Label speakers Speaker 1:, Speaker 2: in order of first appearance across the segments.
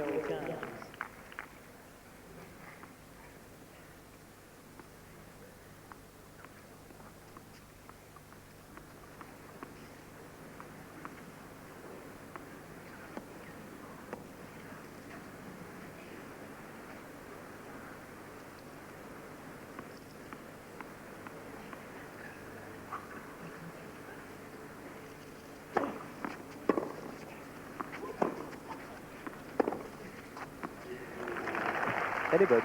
Speaker 1: 0-15.
Speaker 2: Elle est bonne.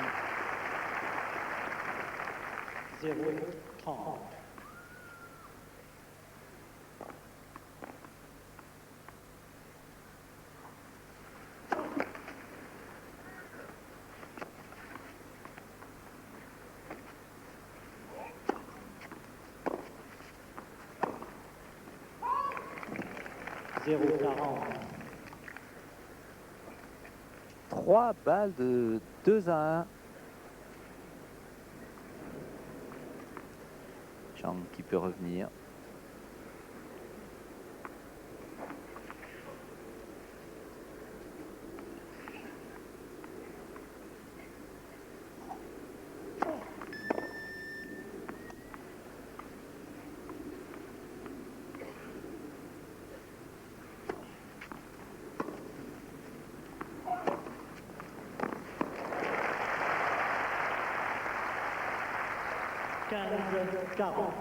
Speaker 1: 0-30. Zéro 40.
Speaker 2: 3 balles de 2-1. Chang qui peut revenir.
Speaker 1: Quinze 40.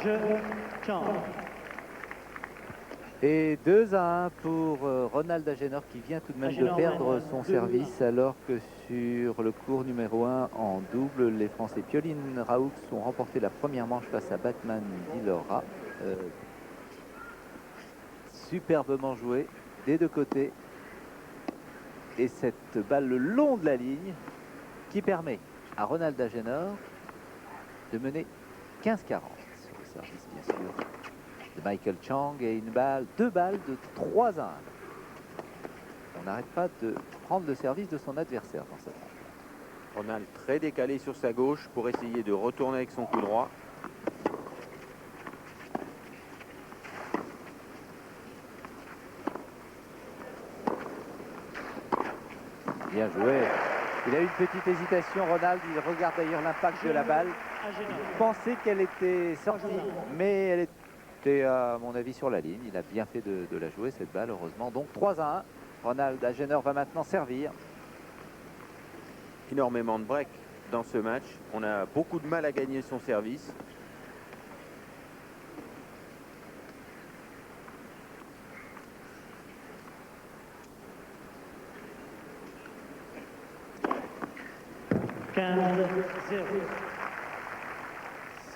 Speaker 1: Je change.
Speaker 2: Et 2-1 pour Ronald Agenor qui vient tout de même de
Speaker 1: Agenor
Speaker 2: perdre
Speaker 1: mène
Speaker 2: son
Speaker 1: 2-1.
Speaker 2: service, alors que sur le cours numéro 1 en double, les Français Pioline Raoux ont remporté la première manche face à Batman Villora. Superbement joué des deux côtés. Et cette balle le long de la ligne qui permet à Ronald Agenor de mener 15-40 sur le service, bien sûr, de Michael Chang, et deux balles de 3-1. On n'arrête pas de prendre le service de son adversaire dans cette manche.
Speaker 3: Ronald très décalé sur sa gauche pour essayer de retourner avec son coup droit.
Speaker 2: Bien joué. Il a eu une petite hésitation, Ronald. Il regarde d'ailleurs l'impact de la balle. Il pensait qu'elle était sortie, mais elle était, à mon avis, sur la ligne. Il a bien fait de la jouer, cette balle, heureusement. Donc 3-1. Ronald Agenor va maintenant servir.
Speaker 3: Énormément de break dans ce match. On a beaucoup de mal à gagner son service.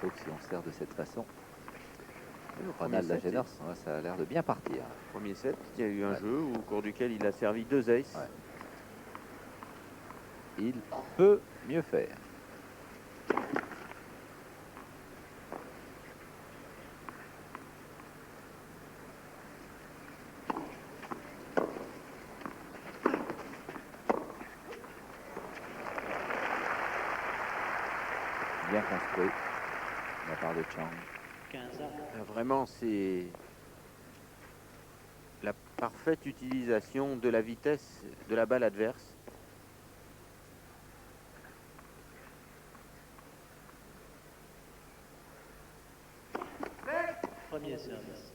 Speaker 2: Sauf si on sert de cette façon. Ronald Agenor, ça a l'air de bien partir.
Speaker 3: Premier set, il y a eu un jeu au cours duquel il a servi 2 aces.
Speaker 2: Ouais. Il peut mieux faire. Bien construit de la part de Chang.
Speaker 3: Vraiment, c'est la parfaite utilisation de la vitesse de la balle adverse.
Speaker 1: Premier service.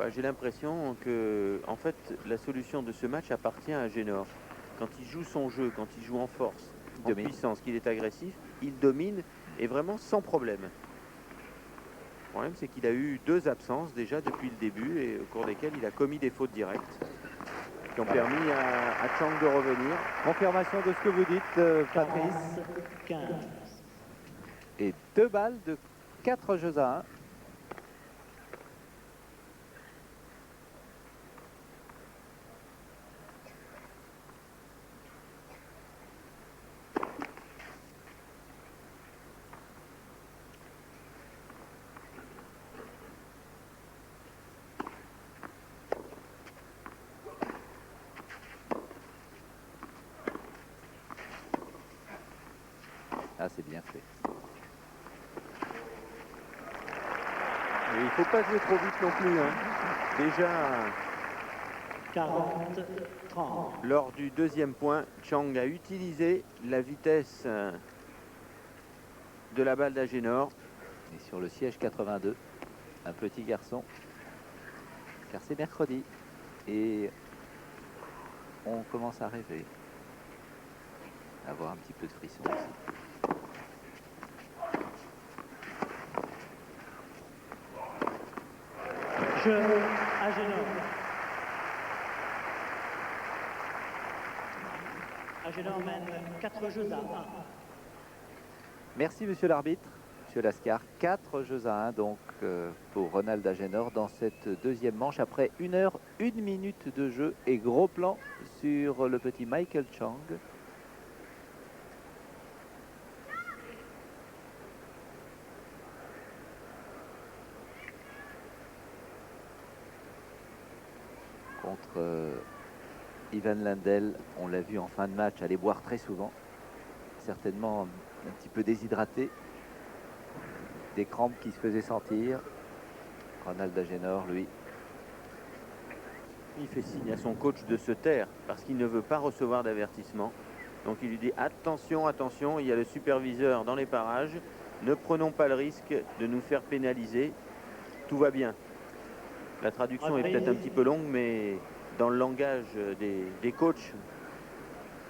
Speaker 3: J'ai l'impression que, en fait, la solution de ce match appartient à Agenor. Quand il joue son jeu, quand il joue en force, en puissance, qu'il est agressif, il domine et vraiment sans problème. problème, c'est qu'il a eu 2 absences déjà depuis le début et au cours desquelles il a commis des fautes directes qui ont permis à Chang de revenir.
Speaker 2: Confirmation de ce que vous dites, Patrice.
Speaker 1: 15.
Speaker 2: Et 2 balles de 4 jeux à 1. Ah, c'est bien fait.
Speaker 3: Et il ne faut pas jouer trop vite non plus, hein. Déjà,
Speaker 1: 40, 30.
Speaker 3: lors du 2e point, Chang a utilisé la vitesse de la balle d'Agénor.
Speaker 2: Et sur le siège 82, un petit garçon. Car c'est mercredi. Et on commence à rêver. Avoir un petit peu de frisson aussi.
Speaker 1: Jeu Agénor. Agénor mène 4 jeux à 1.
Speaker 2: Merci, monsieur l'arbitre. Monsieur Lascar, 4 jeux à 1 donc pour Ronald Agénor dans cette 2e manche après 1 heure, 1 minute de jeu et gros plan sur le petit Michael Chang. Contre Ivan Lendl, on l'a vu en fin de match aller boire très souvent, certainement un petit peu déshydraté, des crampes qui se faisaient sentir. Ronald Agénor, lui,
Speaker 3: Il fait signe à son coach de se taire parce qu'il ne veut pas recevoir d'avertissement. Donc il lui dit attention, attention, il y a le superviseur dans les parages. Ne prenons pas le risque de nous faire pénaliser. Tout va bien. La traduction est peut-être un petit peu longue, mais dans le langage des coachs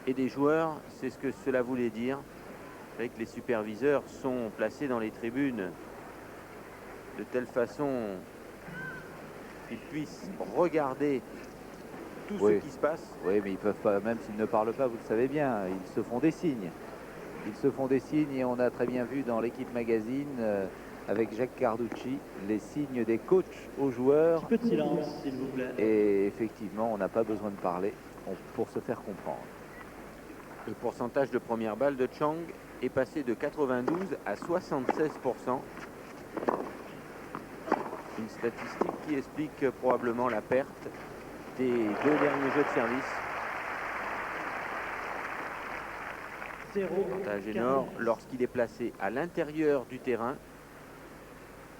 Speaker 3: et des joueurs, c'est ce que cela voulait dire. Vous savez que les superviseurs sont placés dans les tribunes de telle façon qu'ils puissent regarder tout
Speaker 2: Oui.
Speaker 3: ce qui se passe.
Speaker 2: oui, mais ils peuvent pas, même s'ils ne parlent pas, vous le savez bien, ils se font des signes. Ils se font des signes et on a très bien vu dans l'équipe magazine avec Jacques Carducci les signes des coachs aux joueurs.
Speaker 1: Un peu de silence, s'il vous plaît.
Speaker 2: Et effectivement, on n'a pas besoin de parler pour se faire comprendre.
Speaker 3: Le pourcentage de première balle de Chang est passé de 92 à 76%. Une statistique qui explique probablement la perte des 2 derniers jeux de service.
Speaker 1: 0.
Speaker 3: Quant à Agénor, lorsqu'il est placé à l'intérieur du terrain,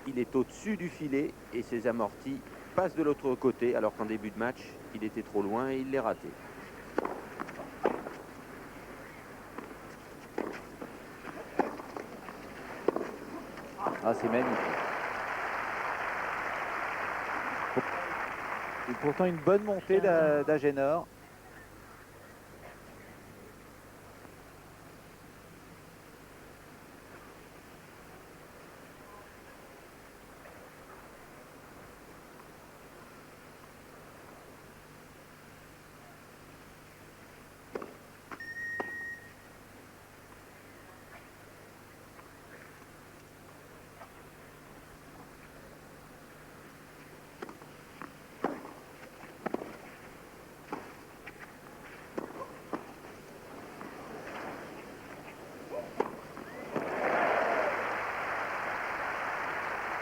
Speaker 3: il est au-dessus du filet et ses amortis passent de l'autre côté, alors qu'en début de match, il était trop loin et il les raté.
Speaker 2: Ah, c'est magnifique. Et pourtant une bonne montée d'Agénor.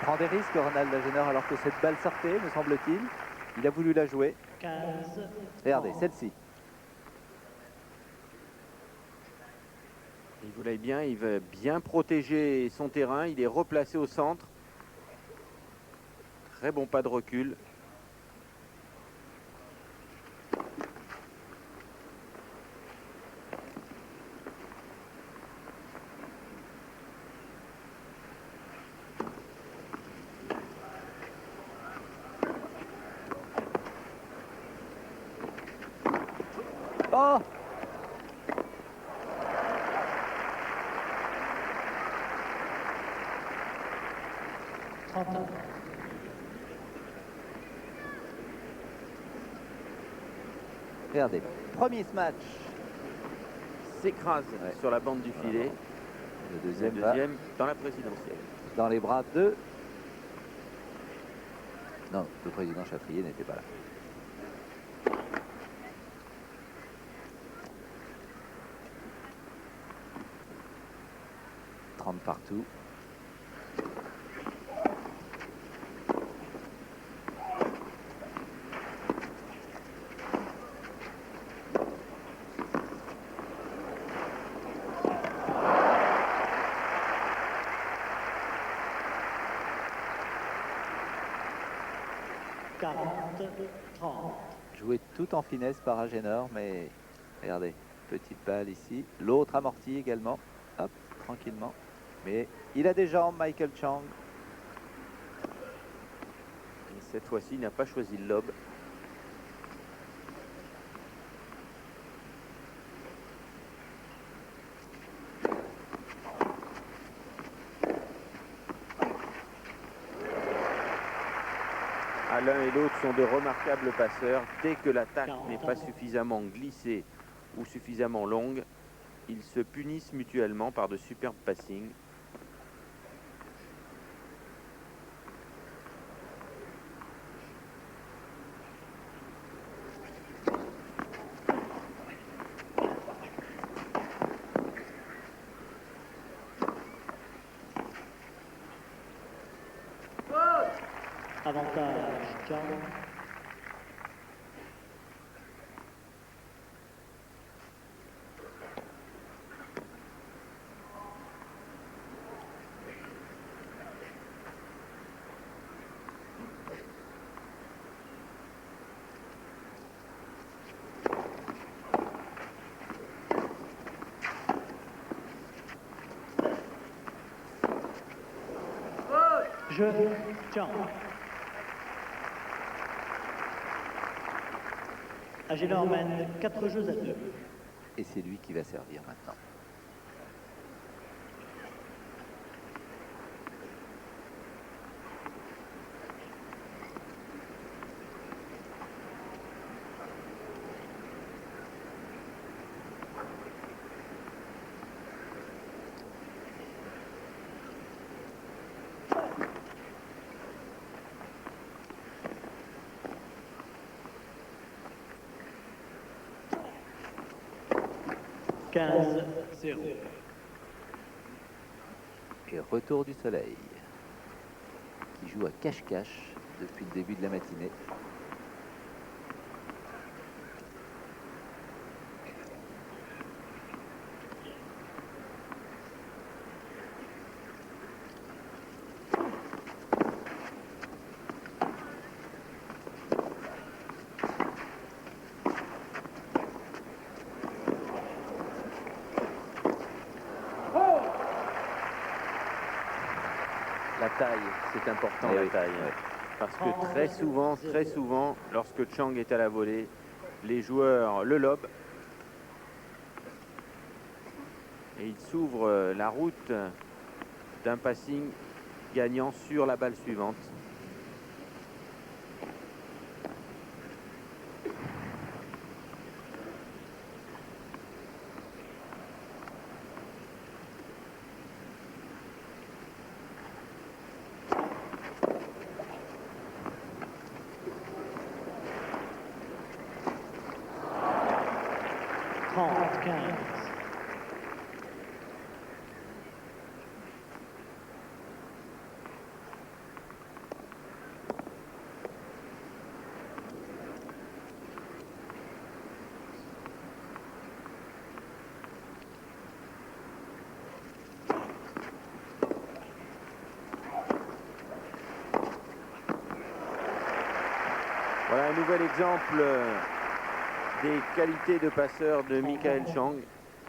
Speaker 2: Prend des risques, Ronald Agénor, alors que cette balle sortait, me semble-t-il. Il a voulu la jouer.
Speaker 1: 15.
Speaker 2: Regardez, celle-ci.
Speaker 3: Il voulait bien, il veut bien protéger son terrain. Il est replacé au centre. Très bon pas de recul.
Speaker 2: Oh!
Speaker 1: 31.
Speaker 2: Regardez, premier match.
Speaker 3: S'écrase
Speaker 2: Ouais.
Speaker 3: sur la bande du filet.
Speaker 2: Le
Speaker 3: Le
Speaker 2: deuxième va
Speaker 3: deuxième dans la présidentielle.
Speaker 2: dans les bras de... Non, le président Chaffrier n'était pas là. « 30 partout.
Speaker 1: Quarante, 30.
Speaker 2: Joué tout en finesse par Agénor, mais regardez, petite balle ici. L'autre amorti également. Hop, tranquillement. Mais il a des jambes, Michael Chang.
Speaker 3: Et cette fois-ci, il n'a pas choisi le lob. L'un et l'autre sont de remarquables passeurs. Dès que l'attaque n'est pas suffisamment glissée ou suffisamment longue, ils se punissent mutuellement par de superbes passings.
Speaker 1: Avantage Chang. Jeu Chang. Agénor mène 4 jeux à 2.
Speaker 2: Et c'est lui qui va servir maintenant.
Speaker 1: Quinze, 0.
Speaker 2: Et retour du soleil, qui joue à cache-cache depuis le début de la matinée.
Speaker 3: La taille, c'est important,
Speaker 2: Eh
Speaker 3: la
Speaker 2: oui,
Speaker 3: taille.
Speaker 2: ouais.
Speaker 3: Parce que très souvent, lorsque Chang est à la volée, les joueurs le lobent. Et il s'ouvre la route d'un passing gagnant sur la balle suivante.
Speaker 1: Trente, 15.
Speaker 3: Voilà un nouvel exemple des qualités de passeur de Michael Chang.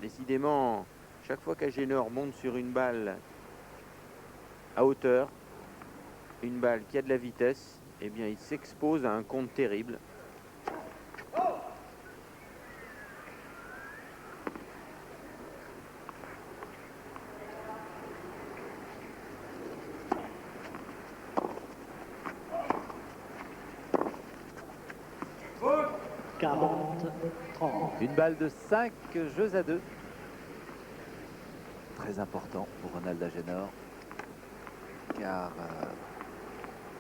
Speaker 3: Décidément, chaque fois qu'Agénor monte sur une balle à hauteur, une balle qui a de la vitesse, eh bien il s'expose à un compte terrible.
Speaker 1: 40, 30.
Speaker 2: Une balle de 5 jeux à 2. Très important pour Ronald Agénor. Car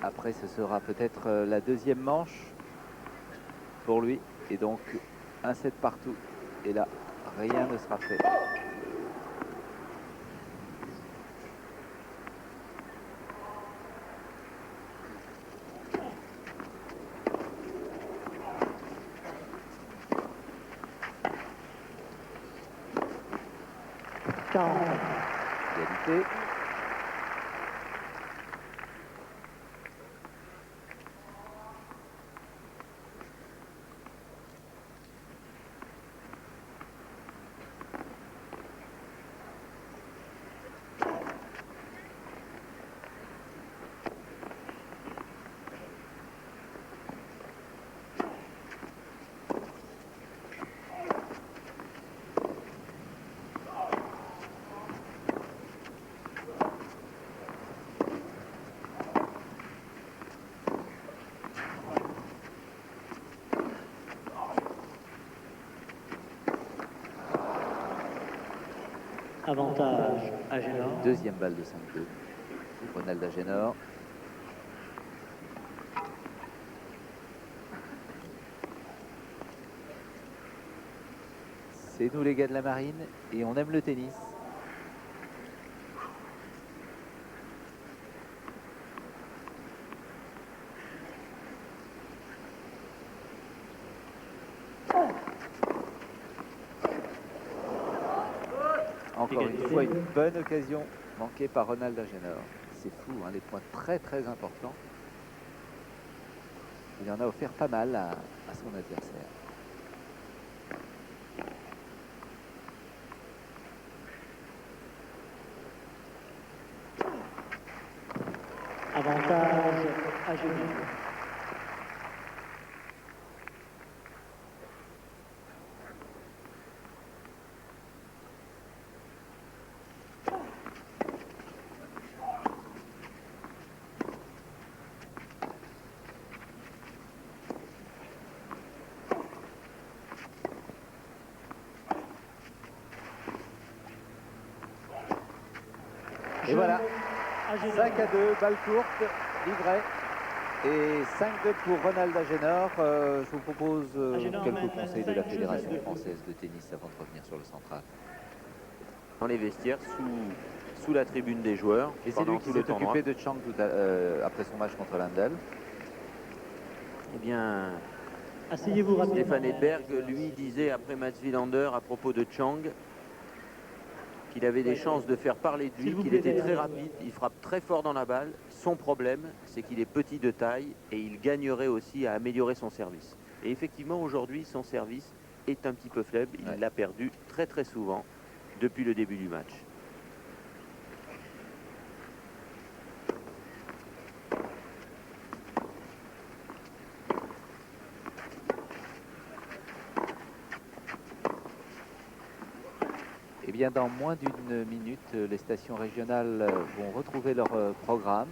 Speaker 2: après, ce sera peut-être la deuxième manche pour lui. Et donc, un set partout. Et là, rien ne sera fait. Égalité.
Speaker 1: Avantage Agénor.
Speaker 2: Deuxième balle de 5-2. Ronald Agénor. C'est nous les gars de la marine et on aime le tennis. Encore une fois, une bonne occasion manquée par Ronald Agénor. C'est fou, hein, des points très très importants. Il en a offert pas mal à son adversaire.
Speaker 1: Avantage Agénor.
Speaker 2: Et voilà,
Speaker 1: Agénor.
Speaker 2: 5-2, balle courte, livret. Et 5-2 pour Ronald Agénor. Je vous propose
Speaker 1: Agénor
Speaker 2: quelques
Speaker 1: mène
Speaker 2: conseils de la
Speaker 1: 5
Speaker 2: Fédération
Speaker 1: jeux à 2.
Speaker 2: française de tennis avant de revenir sur le central.
Speaker 3: Dans les vestiaires, sous la tribune des joueurs.
Speaker 2: Et c'est
Speaker 3: pendant
Speaker 2: lui qui
Speaker 3: tout le
Speaker 2: s'est
Speaker 3: tournoi.
Speaker 2: occupé de Chang après son match contre Lendl.
Speaker 3: Eh bien,
Speaker 1: Asseyez-vous rapidement.
Speaker 3: Stéphane Edberg, lui, disait après Mats Wilander à propos de Chang qu'il avait des chances de faire parler de lui,
Speaker 1: S'il vous
Speaker 3: qu'il
Speaker 1: plaît,
Speaker 3: était très
Speaker 1: derrière.
Speaker 3: rapide, il frappe très fort dans la balle. Son problème, c'est qu'il est petit de taille et il gagnerait aussi à améliorer son service. Et effectivement, aujourd'hui, son service est un petit peu faible. Il
Speaker 2: Ouais.
Speaker 3: l'a perdu très très souvent depuis le début du match.
Speaker 2: Eh bien, dans moins d'une minute, les stations régionales vont retrouver leur programme.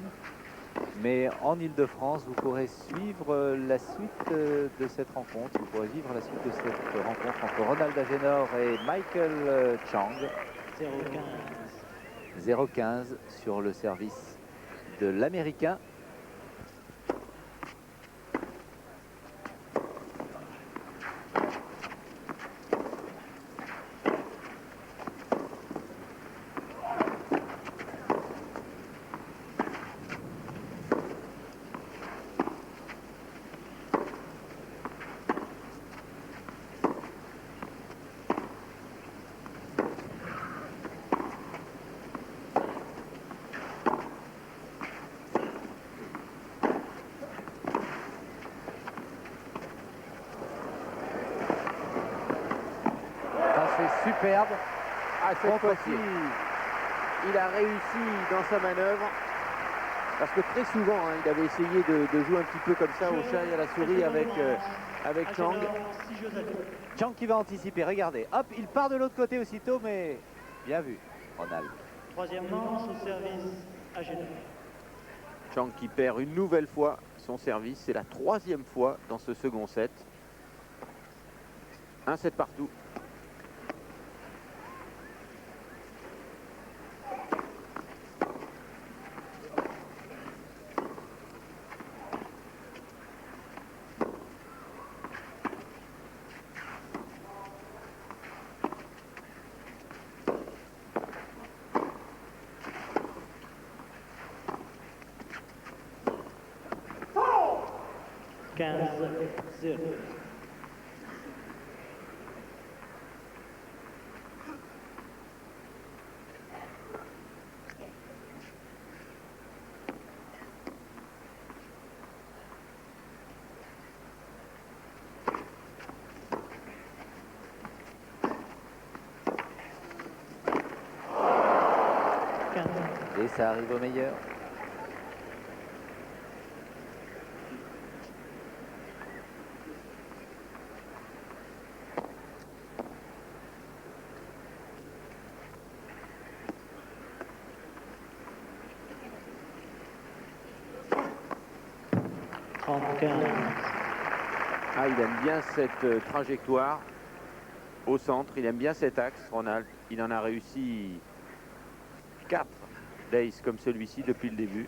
Speaker 2: Mais en Ile-de-France, vous pourrez suivre la suite de cette rencontre. Vous pourrez vivre la suite de cette rencontre entre Ronald Agénor et Michael Chang.
Speaker 1: 0,15.
Speaker 2: 0,15 sur le service de l'Américain. C'est superbe.
Speaker 3: Ah, cette
Speaker 2: Contre-pied.
Speaker 3: fois-ci, il a réussi dans sa manœuvre. Parce que très souvent, hein, il avait essayé de jouer un petit peu comme ça au chat et à la souris avec Chang.
Speaker 1: Agénor, 6 jeux à 2.
Speaker 2: Chang qui va anticiper. Regardez. Hop, il part de l'autre côté aussitôt, mais bien vu, Ronald.
Speaker 1: Troisième manche au service Agénor.
Speaker 3: Chang qui perd une nouvelle fois son service. C'est la troisième fois dans ce second set. Un set partout.
Speaker 1: Quinze, 0.
Speaker 2: Et ça arrive au meilleur.
Speaker 3: Ah, il aime bien cette trajectoire au centre, il aime bien cet axe, Ronald. Il en a réussi 4 d'ace comme celui-ci depuis le début.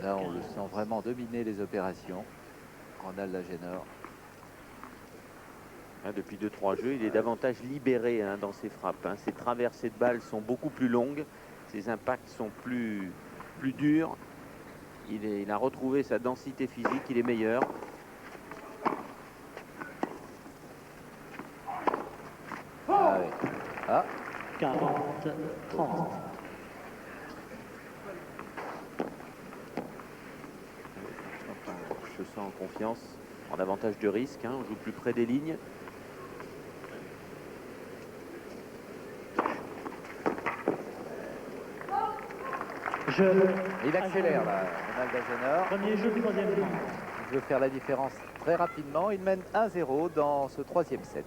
Speaker 2: Là, on le sent vraiment dominer les opérations. Ronald Lagenor.
Speaker 3: Depuis 2-3 jeux, il est davantage libéré dans ses frappes. Ses traversées de balles sont beaucoup plus longues. Ses impacts sont plus durs. Il a retrouvé sa densité physique. Il est meilleur.
Speaker 2: Ah oui. Ah.
Speaker 1: 40, 30.
Speaker 3: Je sens en confiance, en avantage de risque. On joue plus près des lignes.
Speaker 2: Il accélère là, Ronald Lagenor.
Speaker 1: Premier jeu, troisième manche.
Speaker 2: Il veut faire la différence très rapidement. Il mène 1-0 dans ce troisième set.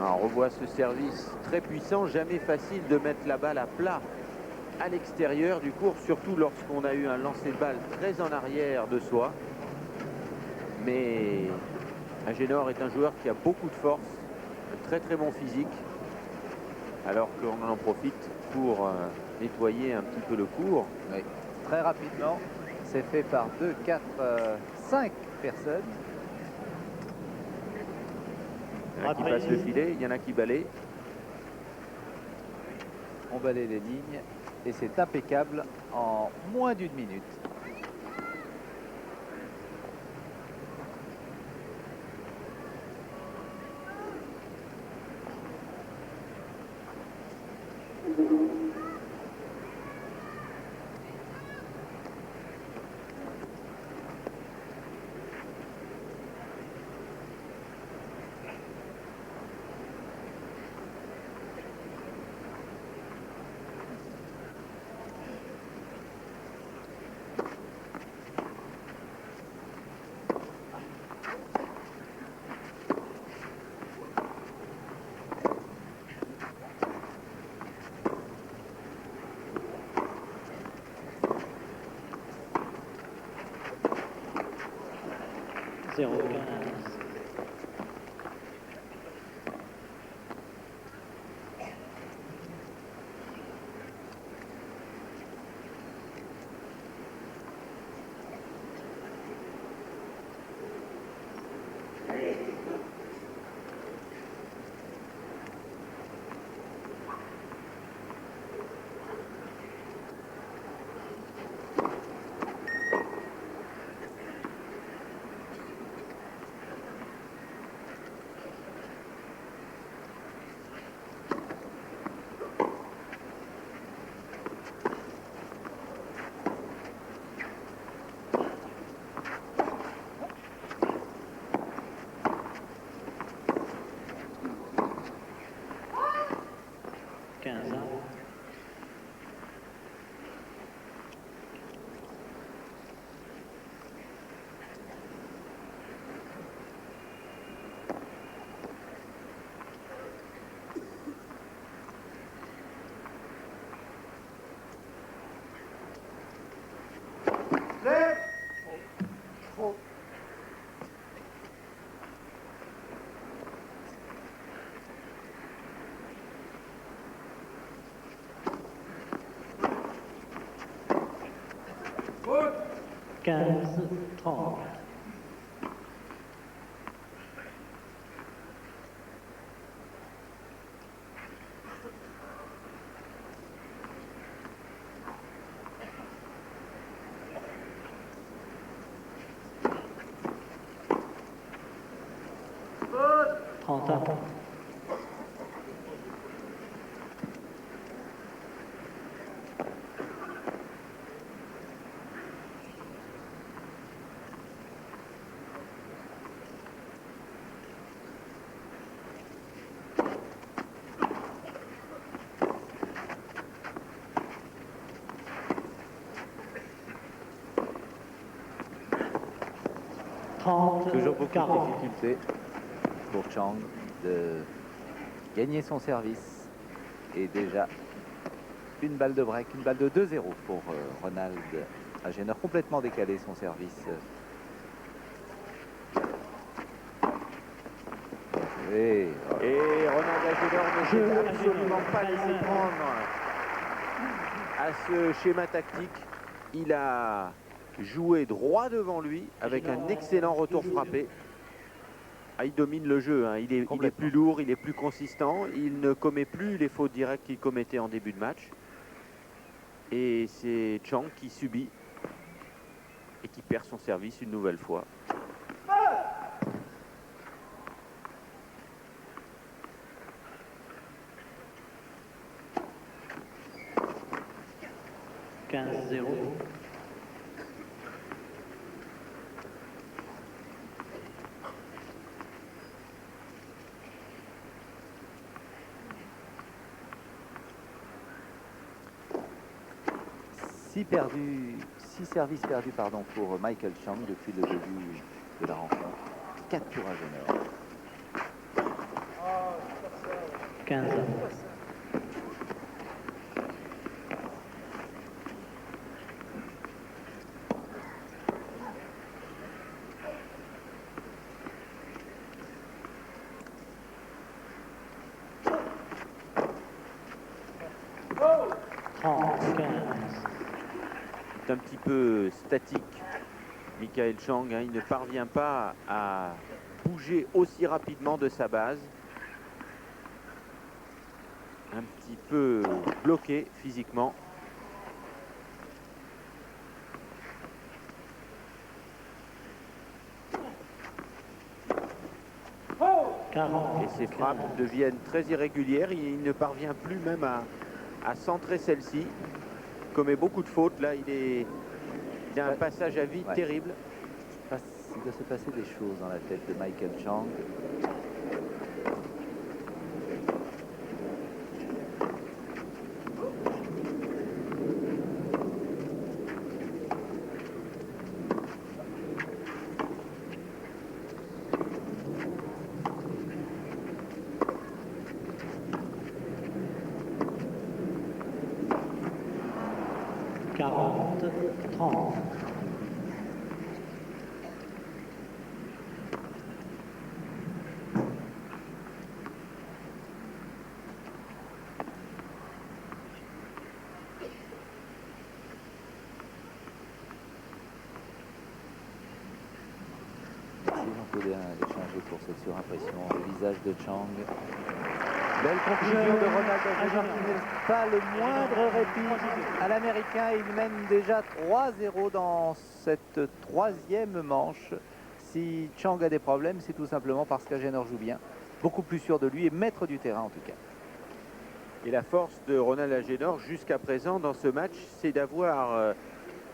Speaker 3: Alors, on revoit ce service très puissant, jamais facile de mettre la balle à plat à l'extérieur du court, surtout lorsqu'on a eu un lancer de balle très en arrière de soi. Mais Agenor est un joueur qui a beaucoup de force, un très très bon physique, alors qu'on en profite pour nettoyer un petit peu le court.
Speaker 2: Oui. Très rapidement, c'est fait par 2, 4, 5 personnes.
Speaker 3: Il y en a qui passent le filet, il y en a qui balayent.
Speaker 2: On balaye les lignes et c'est impeccable en moins d'1 minute.
Speaker 1: Zéro, 15. 15, 30. Trente. 30,
Speaker 2: Toujours beaucoup
Speaker 1: 40.
Speaker 2: de difficultés pour Chang de gagner son service. Et déjà une balle de break, une balle de 2-0 pour Ronald Agenor, complètement décalé son service. Et
Speaker 3: Ronald Agenor ne
Speaker 1: Je-
Speaker 3: s'est absolument
Speaker 1: Agenor,
Speaker 3: pas laissé
Speaker 1: Kaiser.
Speaker 3: prendre à ce schéma tactique. Il a joué droit devant lui avec un excellent retour frappé. Ah, il domine le jeu, hein. Il est
Speaker 2: Complètement.
Speaker 3: plus lourd, il est plus consistant, il ne commet plus les fautes directes qu'il commettait en début de match. Et c'est Chang qui subit et qui perd son service une nouvelle fois.
Speaker 1: « 15-0.
Speaker 2: Six services perdus pour Michael Chang depuis le début de la rencontre. 4 pour Agenor.
Speaker 1: 15.
Speaker 3: C'est un petit peu statique, Michael Chang, hein. Il ne parvient pas à bouger aussi rapidement de sa base. Un petit peu bloqué physiquement. Et ses frappes deviennent très irrégulières. Il ne parvient plus même à centrer celle-ci. Il commet beaucoup de fautes. Là, il a un passage à vide terrible.
Speaker 2: Il doit se passer des choses dans la tête de Michael Chang. D'échanger pour cette surimpression, le visage de Chang. Belle conclusion de Ronald Agenor qui n'est pas le moindre répit à l'américain. Il mène déjà 3-0 dans cette troisième manche. Si Chang a des problèmes, c'est tout simplement parce qu'Agenor joue bien, beaucoup plus sûr de lui et maître du terrain en tout cas.
Speaker 3: Et la force de Ronald Agenor jusqu'à présent dans ce match, c'est d'avoir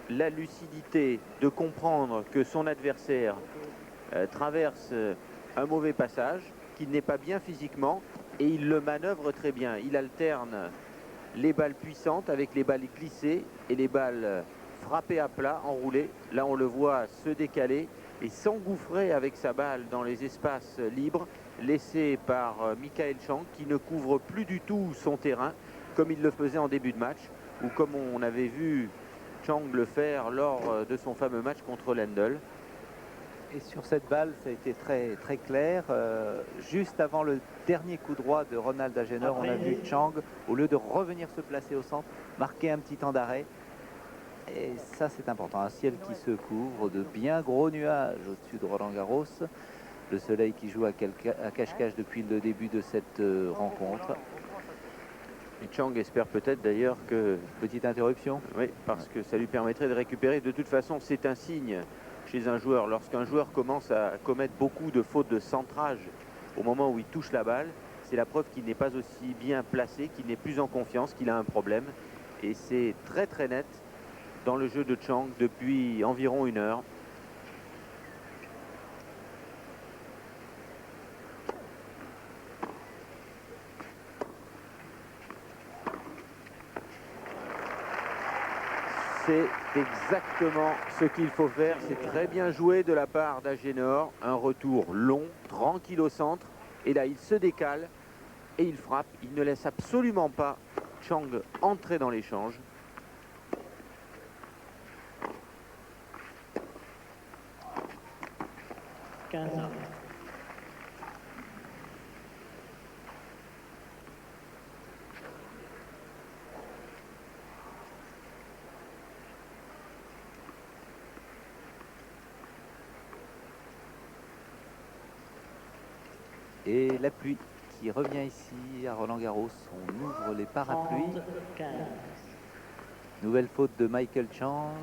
Speaker 3: la lucidité de comprendre que son adversaire traverse un mauvais passage, qu'il n'est pas bien physiquement, et il le manœuvre très bien. Il alterne les balles puissantes avec les balles glissées et les balles frappées à plat, enroulées. Là, on le voit se décaler et s'engouffrer avec sa balle dans les espaces libres laissés par Michael Chang, qui ne couvre plus du tout son terrain comme il le faisait en début de match, ou comme on avait vu Chang le faire lors de son fameux match contre Lendl.
Speaker 2: Et sur cette balle, ça a été très, très clair. Juste avant le dernier coup droit de Ronald Agenor, on a vu Chang, au lieu de revenir se placer au centre, marquer un petit temps d'arrêt. Et ça, c'est important. Un ciel qui se couvre de bien gros nuages au-dessus de Roland-Garros. Le soleil qui joue à cache-cache depuis le début de cette rencontre.
Speaker 3: Et Chang espère peut-être d'ailleurs que...
Speaker 2: Petite interruption.
Speaker 3: Oui, parce que ça lui permettrait de récupérer. De toute façon, c'est un signe chez un joueur. Lorsqu'un joueur commence à commettre beaucoup de fautes de centrage au moment où il touche la balle, c'est la preuve qu'il n'est pas aussi bien placé, qu'il n'est plus en confiance, qu'il a un problème. Et c'est très très net dans le jeu de Chang depuis environ 1 heure. C'est exactement ce qu'il faut faire. C'est très bien joué de la part d'Agénor. Un retour long, tranquille au centre. Et là, il se décale et il frappe. Il ne laisse absolument pas Chang entrer dans l'échange.
Speaker 1: Quinze.
Speaker 2: Et la pluie qui revient ici à Roland-Garros. On ouvre les parapluies.
Speaker 1: 30-15.
Speaker 2: Nouvelle faute de Michael Chang,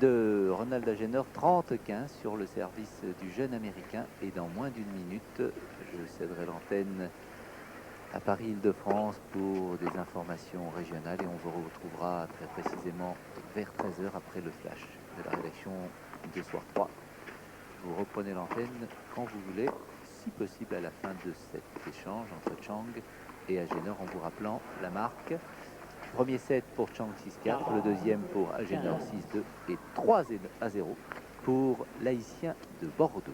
Speaker 2: de Ronald Agenor, 30-15 sur le service du jeune américain. Et dans moins d'1 minute, je céderai l'antenne à Paris-Île-de-France pour des informations régionales. Et on vous retrouvera très précisément vers 13 h après le flash de la rédaction de Soir 3. Vous reprenez l'antenne quand vous voulez, si possible à la fin de cet échange entre Chang et Agenor, en vous rappelant la marque. Premier set pour Chang 6-4, le deuxième pour Agenor 6-2 et 3-0 pour l'Haïtien de Bordeaux.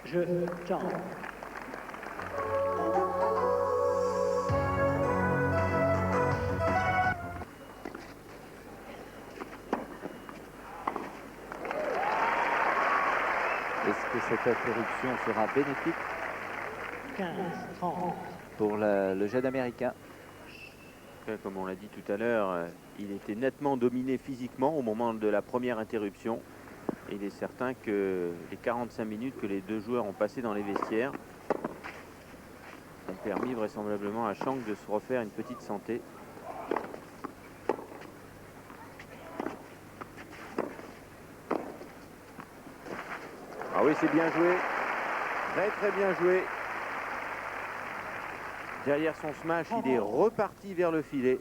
Speaker 1: Jeu Chang.
Speaker 2: Est-ce que cette interruption sera bénéfique
Speaker 1: 15-30.
Speaker 2: pour le jeune américain?
Speaker 3: Comme on l'a dit tout à l'heure, il était nettement dominé physiquement au moment de la première interruption. Et il est certain que les 45 minutes que les deux joueurs ont passées dans les vestiaires ont permis vraisemblablement à Chang de se refaire une petite santé. Ah oui, c'est bien joué. Très très bien joué. Derrière son smash, il est reparti vers le filet.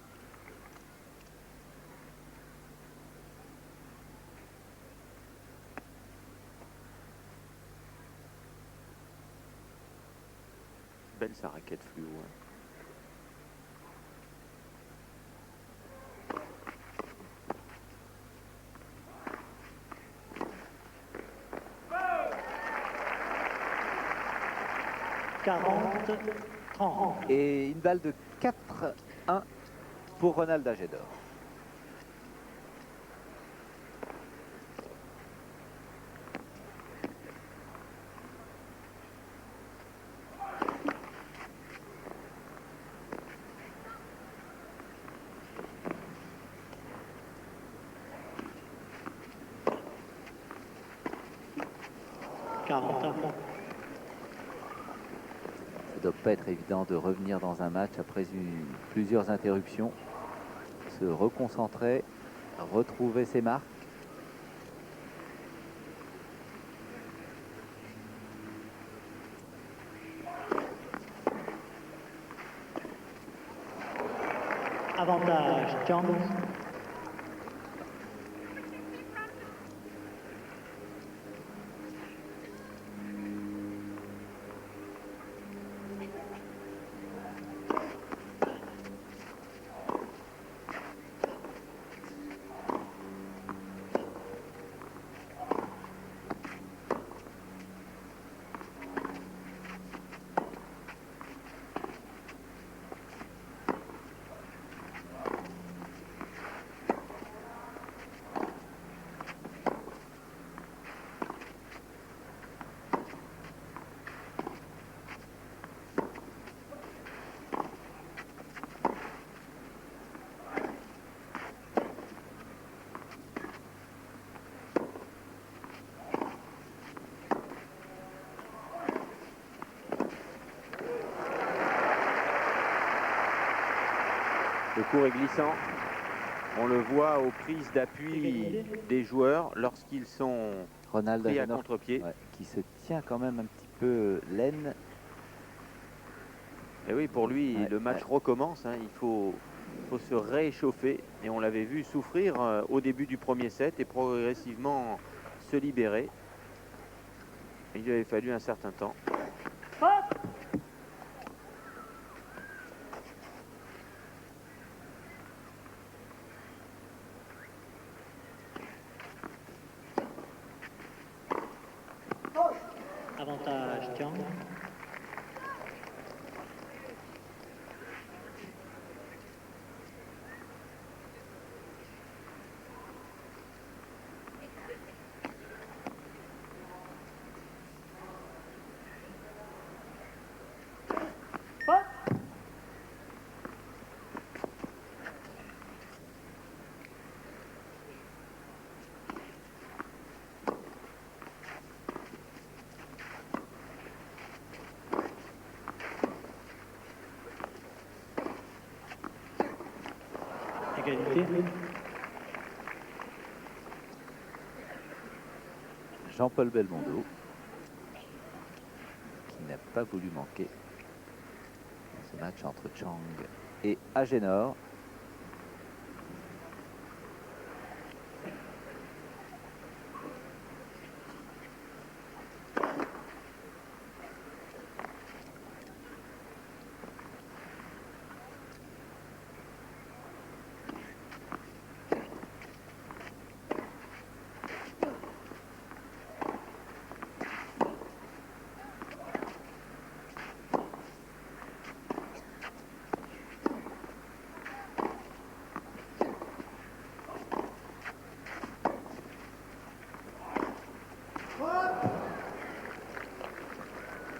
Speaker 3: Belle sa raquette fluo.
Speaker 1: Quarante, 30.
Speaker 2: Et une balle de 4-1 pour Ronald Agenor. Ça ne doit pas être évident de revenir dans un match après plusieurs interruptions, se reconcentrer, retrouver ses marques.
Speaker 1: Avantage Chang.
Speaker 3: Ce court est glissant. On le voit aux prises d'appui des joueurs lorsqu'ils sont
Speaker 2: Ronald
Speaker 3: pris à
Speaker 2: Agenor,
Speaker 3: contre-pied.
Speaker 2: ouais, qui se tient quand même un petit peu laine.
Speaker 3: Et oui, pour lui,
Speaker 2: Ouais,
Speaker 3: le match recommence. Hein. Il faut se réchauffer. Et on l'avait vu souffrir au début du premier set et progressivement se libérer. Il lui avait fallu un certain temps.
Speaker 1: Avantage Tian. Égalité.
Speaker 2: Jean-Paul Belmondo, qui n'a pas voulu manquer ce match entre Chang et Agenor.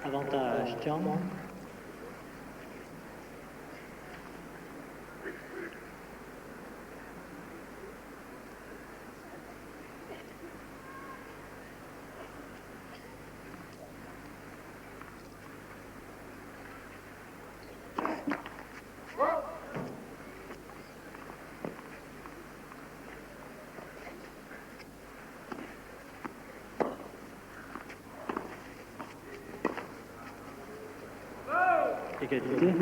Speaker 1: Avantage Tian. Égalité.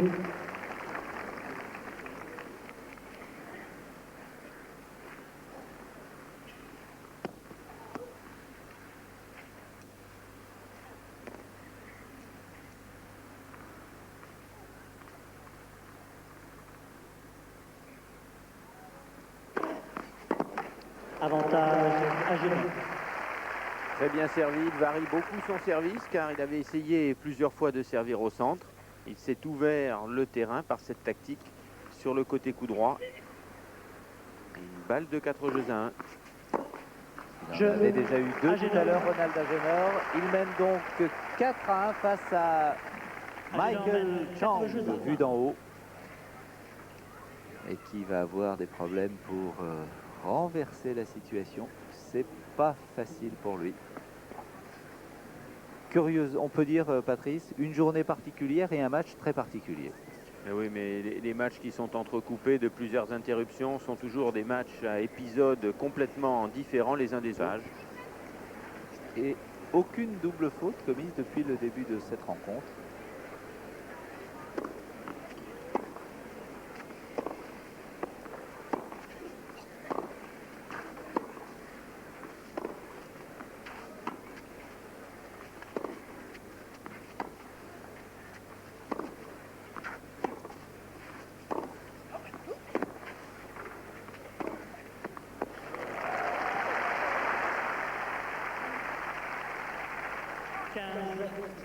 Speaker 1: Avantage Agenor.
Speaker 3: Très bien servi. Il varie beaucoup son service car il avait essayé plusieurs fois de servir au centre. Il s'est ouvert le terrain par cette tactique sur le côté coup droit. Une balle de 4 jeux à 1.
Speaker 2: Il en avait déjà eu deux tout à l'heure, Ronald Agenor. Il mène donc 4-1 face à Michael Chang, vu d'en haut. Et qui va avoir des problèmes pour renverser la situation. C'est pas facile pour lui. Curieuse, on peut dire, Patrice, une journée particulière et un match très particulier.
Speaker 3: Mais oui, mais les matchs qui sont entrecoupés de plusieurs interruptions sont toujours des matchs à épisodes complètement différents les uns des autres.
Speaker 2: Et aucune double faute commise depuis le début de cette rencontre.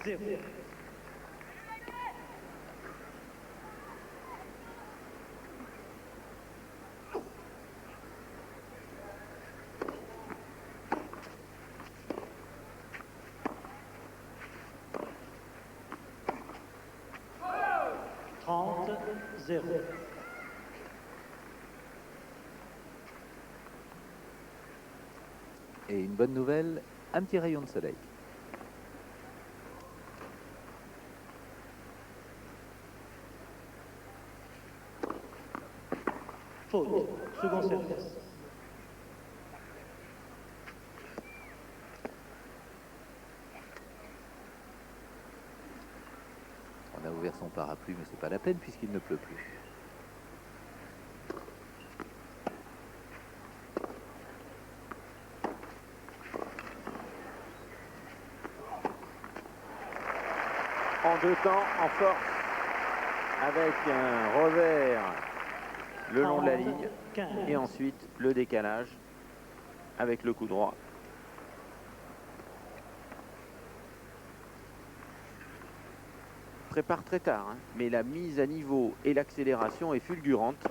Speaker 1: Zéro. Trente, zéro.
Speaker 2: Et une bonne nouvelle, un petit rayon de soleil.
Speaker 1: Faute. Second service.
Speaker 2: On a ouvert son parapluie, mais c'est pas la peine puisqu'il ne pleut plus.
Speaker 3: En deux temps, en force, avec un revers le long de la ligne
Speaker 1: 15.
Speaker 3: et ensuite le décalage avec le coup droit. Prépare très tard, hein, mais la mise à niveau et l'accélération est fulgurante.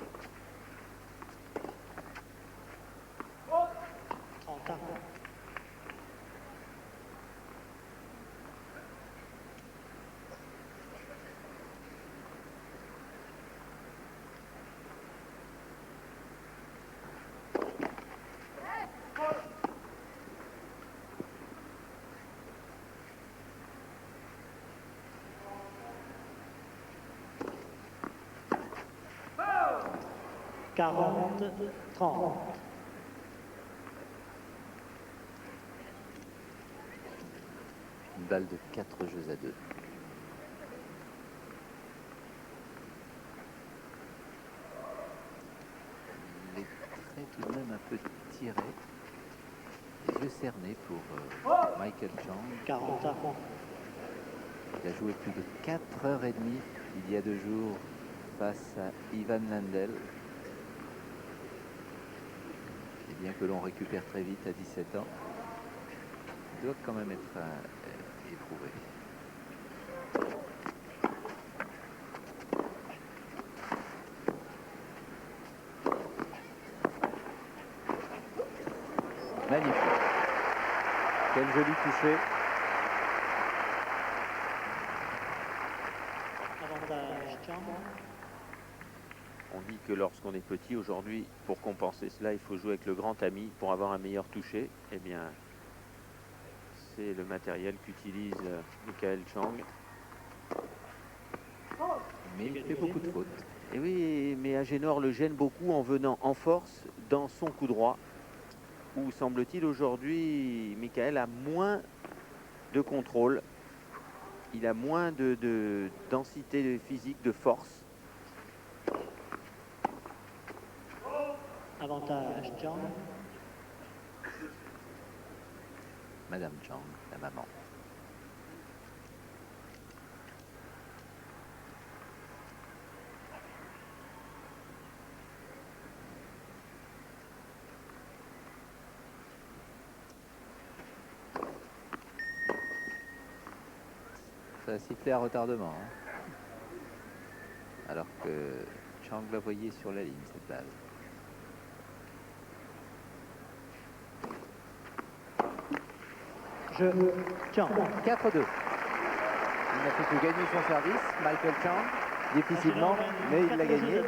Speaker 1: 30 ans. Quarante, 30.
Speaker 2: Une balle de 4 jeux à 2. Les traits tout de même un peu tirés. Les yeux cernés pour Michael Chang.
Speaker 1: 40 ans.
Speaker 2: Il a joué plus de 4h30 il y a 2 jours face à Ivan Lendl. Et bien que l'on récupère très vite à 17 ans, il doit quand même être éprouvé. Magnifique. Quel joli toucher.
Speaker 1: Avantage Chang.
Speaker 3: On dit que lorsqu'on est petit, aujourd'hui, pour compenser cela, il faut jouer avec le grand ami pour avoir un meilleur toucher. Eh bien, c'est le matériel qu'utilise Michael Chang.
Speaker 2: Mais il fait beaucoup de fautes.
Speaker 3: Et oui, mais Agénor le gêne beaucoup en venant en force dans son coup droit, où semble-t-il aujourd'hui, Michael a moins de contrôle, il a moins de densité physique, de force.
Speaker 1: Avantage Chang.
Speaker 2: Madame Chang, la maman. Ça a sifflé à retardement. Hein. Alors que Chang la voyait sur la ligne, cette balle.
Speaker 1: Je Chang.
Speaker 2: 4-2. Il n'a fait que gagner son service, Michael Chang, difficilement, mais il l'a gagné.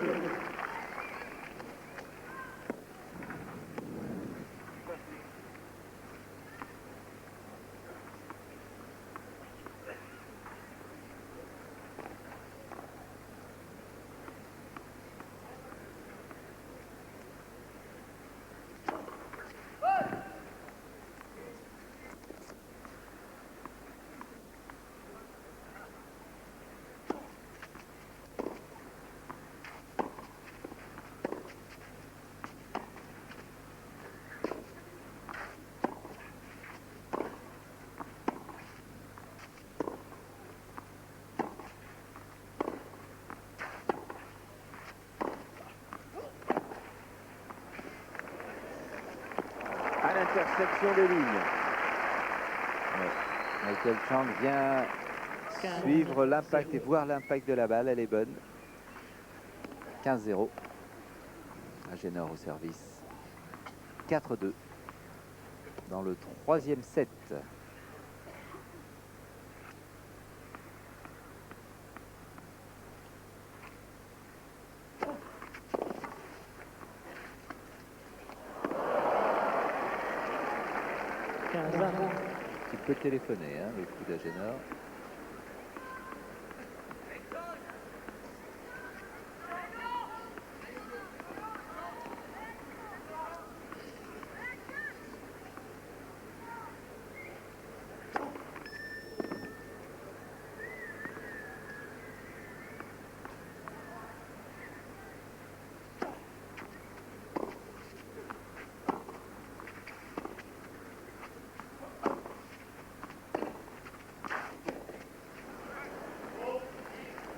Speaker 3: À l'intersection des lignes.
Speaker 2: Ouais. Michael Chang vient suivre l'impact et voir l'impact de la balle, elle est bonne. 15-0. Agénor au service. 4-2 dans le troisième set. Il peut téléphoner, hein, le coup d'Agénor.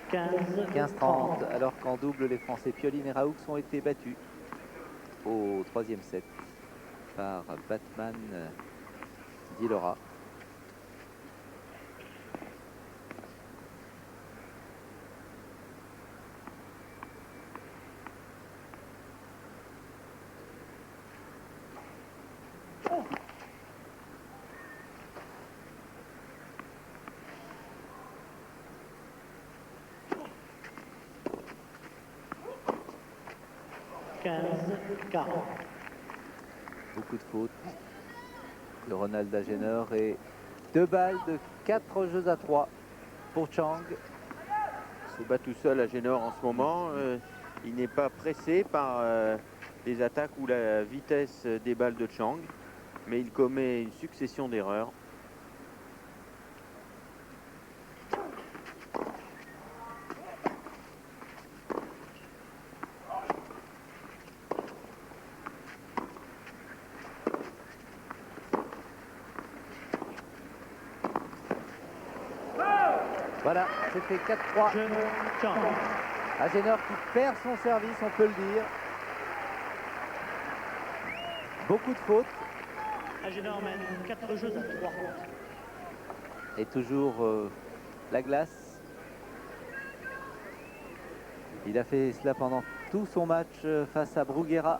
Speaker 1: 15,
Speaker 2: 15-30, alors qu'en double, les Français Pioline et Raoux ont été battus au troisième set par Batman Dilora. Beaucoup de fautes de Ronald Agenor et 2 balles de 4 jeux à 3 pour Chang.
Speaker 3: Se bat tout seul à Génor en ce moment. Il n'est pas pressé par les attaques ou la vitesse des balles de Chang, mais il commet une succession d'erreurs.
Speaker 2: Voilà, c'était 4-3.
Speaker 1: Jeune Chang.
Speaker 2: Agenor qui perd son service, on peut le dire. Beaucoup de fautes.
Speaker 1: Agenor mène 4 jeux à 3.
Speaker 2: Et toujours la glace. Il a fait cela pendant tout son match face à Bruguera.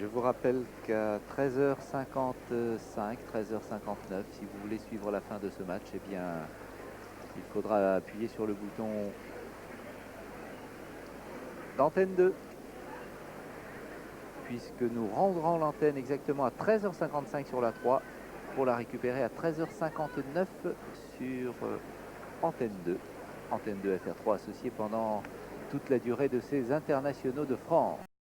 Speaker 2: Je vous rappelle qu'à 13h55, 13h59, si vous voulez suivre la fin de ce match, eh bien, il faudra appuyer sur le bouton d'antenne 2, puisque nous rendrons l'antenne exactement à 13h55 sur la 3 pour la récupérer à 13h59 sur antenne 2. Antenne 2 FR3 associée pendant toute la durée de ces internationaux de France.